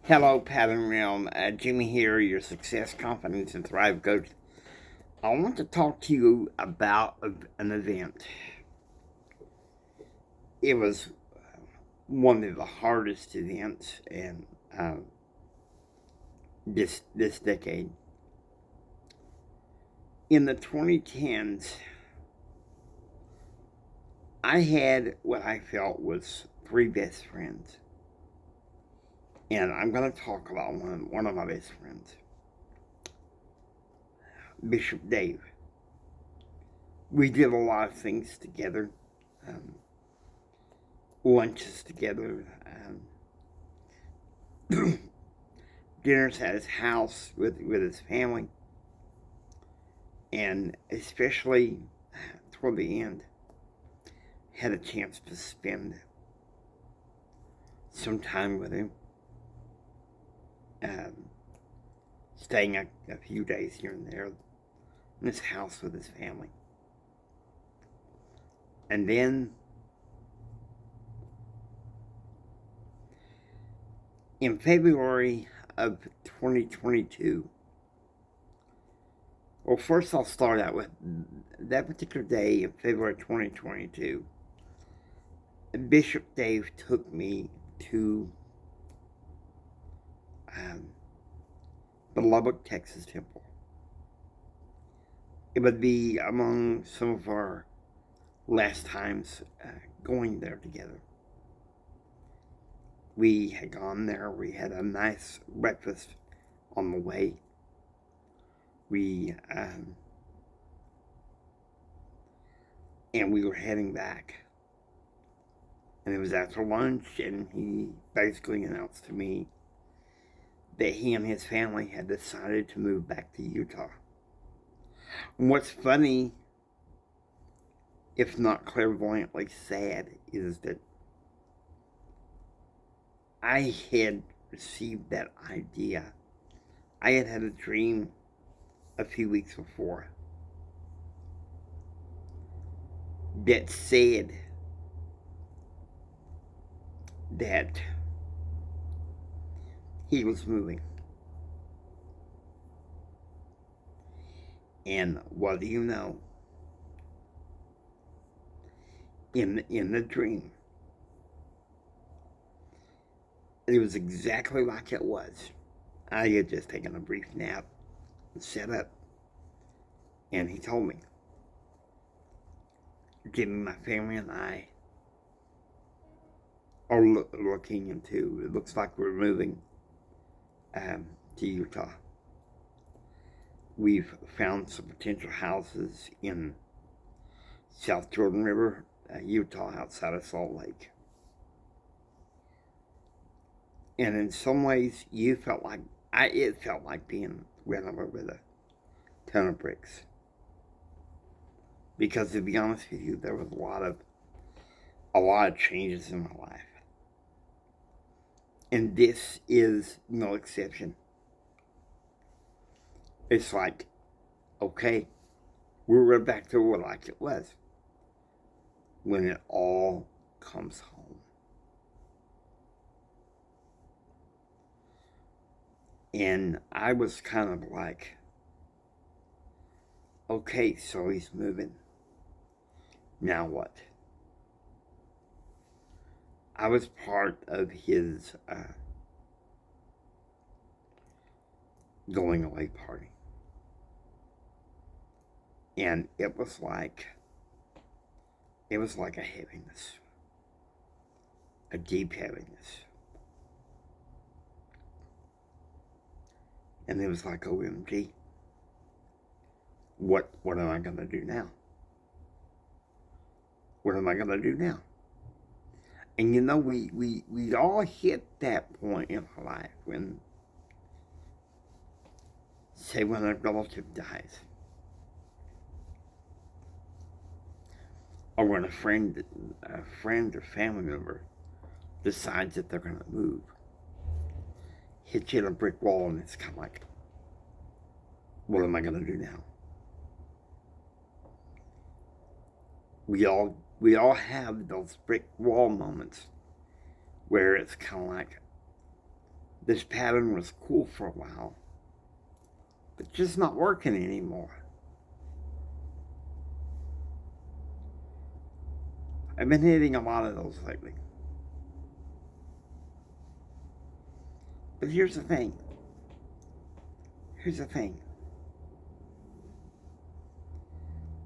Hello, Pattern Realm. Jimmy here, your success, confidence, and thrive coach. I want to talk to you about an event. It was one of the hardest events in this decade. In the 2010s, I had what I felt was three best friends, and I'm going to talk about one of my best friends, Bishop Dave. We did a lot of things together. Um, Lunches together, dinners at his house with his family, and especially toward the end, had a chance to spend some time with him, um, staying a few days here and there in his house with his family. And then in February of 2022, well, first I'll start out with that particular day in February 2022. Bishop Dave took me to the Lubbock, Texas temple. It would be among some of our last times going there together. We had gone there. We had a nice breakfast on the way. And we were heading back. And it was after lunch, and he basically announced to me that he and his family had decided to move back to Utah. And what's funny, if not clairvoyantly sad, is that I had received that idea. I had had a dream a few weeks before that said that he was moving. And what do you know? In the dream, it was exactly like it was. I had just taken a brief nap and set up, and he told me, Jimmy, my family and I are looking into, it looks like we're moving to Utah. We've found some potential houses in South Jordan River, Utah, outside of Salt Lake. And in some ways, it felt like being ran over with a ton of bricks. Because to be honest with you, there was a lot of changes in my life. And this is no exception. It's like, okay, we're right back to like it was when it all comes home. And I was kind of like, okay, so he's moving. Now what? I was part of his going away party. And it was like a heaviness, a deep heaviness. And it was like, OMG, what am I going to do now? What am I going to do now? And you know, we all hit that point in our life when, say, when a relative dies, or when a friend or family member decides that they're going to move, hits you in a brick wall, and it's kind of like, what am I going to do now? We all have those brick wall moments where it's kind of like, This pattern was cool for a while, but just not working anymore. I've been hitting a lot of those lately. But here's the thing.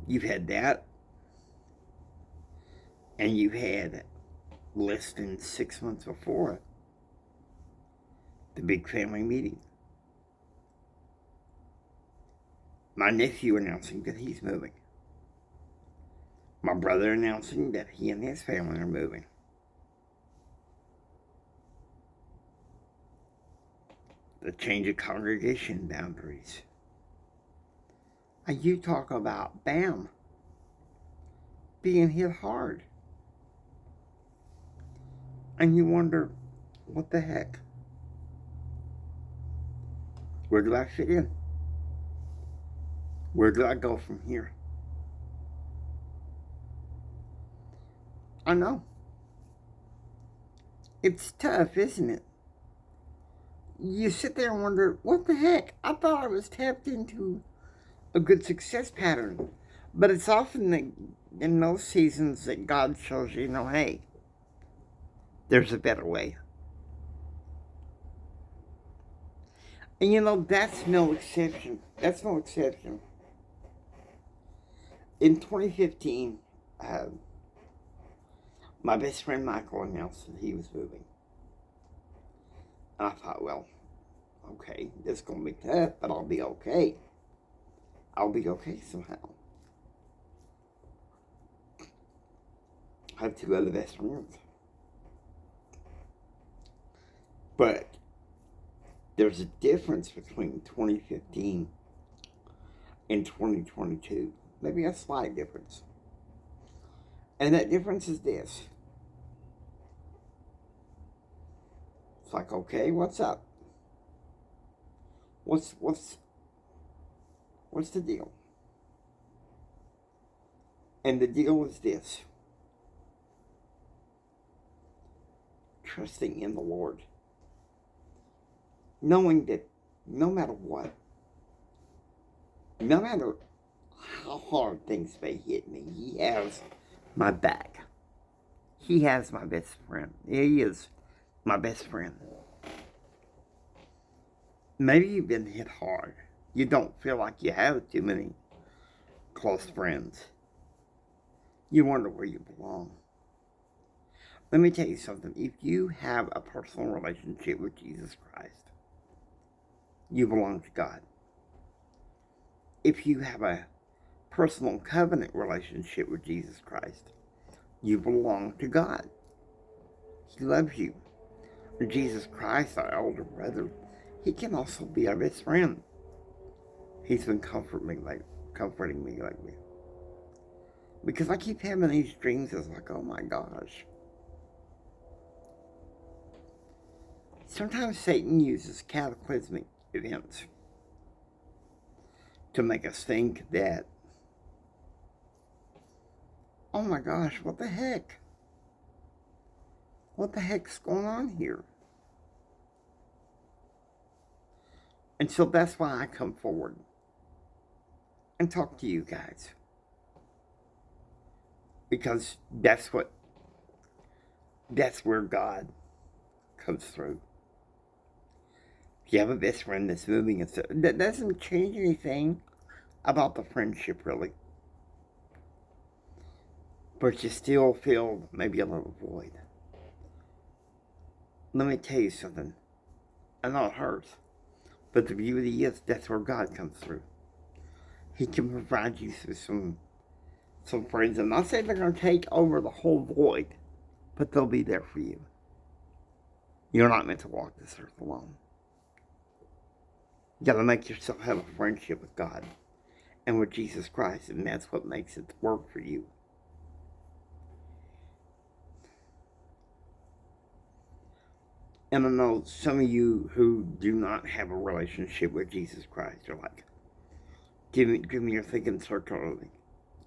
You've had that, and you've had less than 6 months before the big family meeting. My nephew announcing that he's moving. My brother announcing that he and his family are moving. The change of congregation boundaries. And you talk about BAM being hit hard. And you wonder, what the heck? Where do I fit in? Where do I go from here? I know. It's tough, isn't it? You sit there and wonder, what the heck? I thought I was tapped into a good success pattern. But it's often in those seasons that God shows you, hey, there's a better way. And that's no exception. In 2015, my best friend Michael announced that he was moving. And I thought, well, okay, this is going to be tough, but I'll be okay. I'll be okay somehow. I have 2 other best friends. But there's a difference between 2015 and 2022. Maybe a slight difference. And that difference is this. It's like, okay, what's up? What's the deal? And the deal is this. Trusting in the Lord. Knowing that no matter what, no matter how hard things may hit me, He has my back. He has my best friend. He is my best friend. Maybe you've been hit hard. You don't feel like you have too many close friends. You wonder where you belong. Let me tell you something. If you have a personal relationship with Jesus Christ, you belong to God. If you have a personal covenant relationship with Jesus Christ, you belong to God. He loves you. And Jesus Christ, our elder brother, He can also be our best friend. He's been comforting me lately. Because I keep having these dreams. It's like, oh my gosh. Sometimes Satan uses cataclysmic events to make us think that, oh my gosh, what the heck? What the heck's going on here? And so that's why I come forward and talk to you guys. Because that's where God comes through. If you have a best friend that's moving, that doesn't change anything about the friendship, really. But you still feel maybe a little void. Let me tell you something. I know it hurts. But the beauty is that's where God comes through. He can provide you through some friends. I'm not saying they're going to take over the whole void, but they'll be there for you. You're not meant to walk this earth alone. You got to make yourself have a friendship with God and with Jesus Christ, and that's what makes it work for you. And I know some of you who do not have a relationship with Jesus Christ are like, give me your thinking circularly.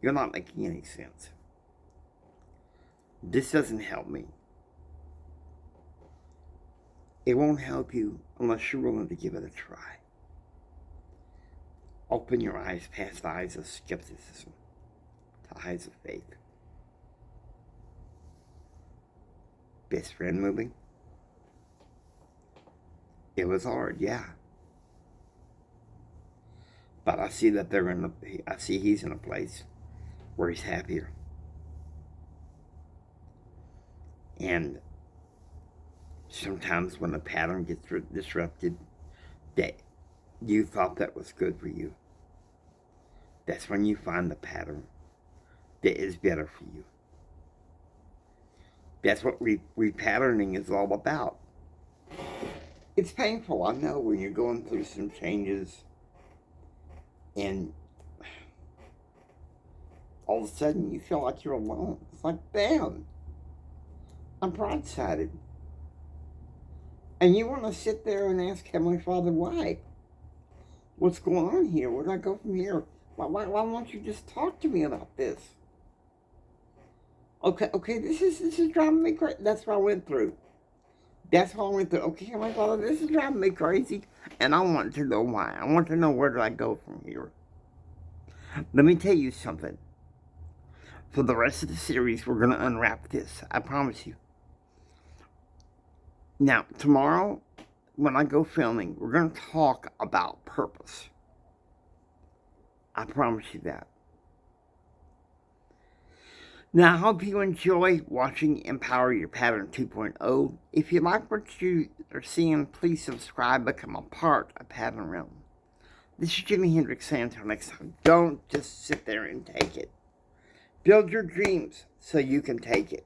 You're not making any sense. This doesn't help me. It won't help you unless you're willing to give it a try. Open your eyes past the eyes of skepticism to eyes of faith. Best friend moving? It was hard, yeah. But I see that he's in a place where he's happier. And sometimes when a pattern gets disrupted that you thought that was good for you, that's when you find the pattern that is better for you. That's what repatterning is all about. It's painful, I know, when you're going through some changes and all of a sudden you feel like you're alone. It's like, damn, I'm broadsided. And you want to sit there and ask Heavenly Father, why? What's going on here? Where do I go from here? Why won't you just talk to me about this? Okay, this is driving me crazy. That's what I went through. Okay, Heavenly Father, this is driving me crazy, and I want to know why. I want to know where do I go from here. Let me tell you something. For the rest of the series, we're going to unwrap this. I promise you. Now, tomorrow, when I go filming, we're going to talk about purpose. I promise you that. Now, I hope you enjoy watching Empower Your Pattern 2.0. If you like what you are seeing, please subscribe, become a part of Pattern Realm. This is Jimi Hendrix saying until next time, don't just sit there and take it. Build your dreams so you can take it.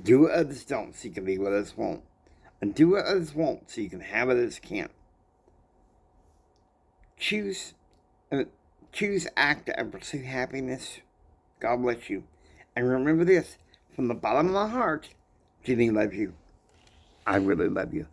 Do what others don't so you can be what others won't. And do what others won't so you can have what others can't. Choose, act, and pursue happiness. God bless you. And remember this, from the bottom of my heart, Jimmy loves you. I really love you.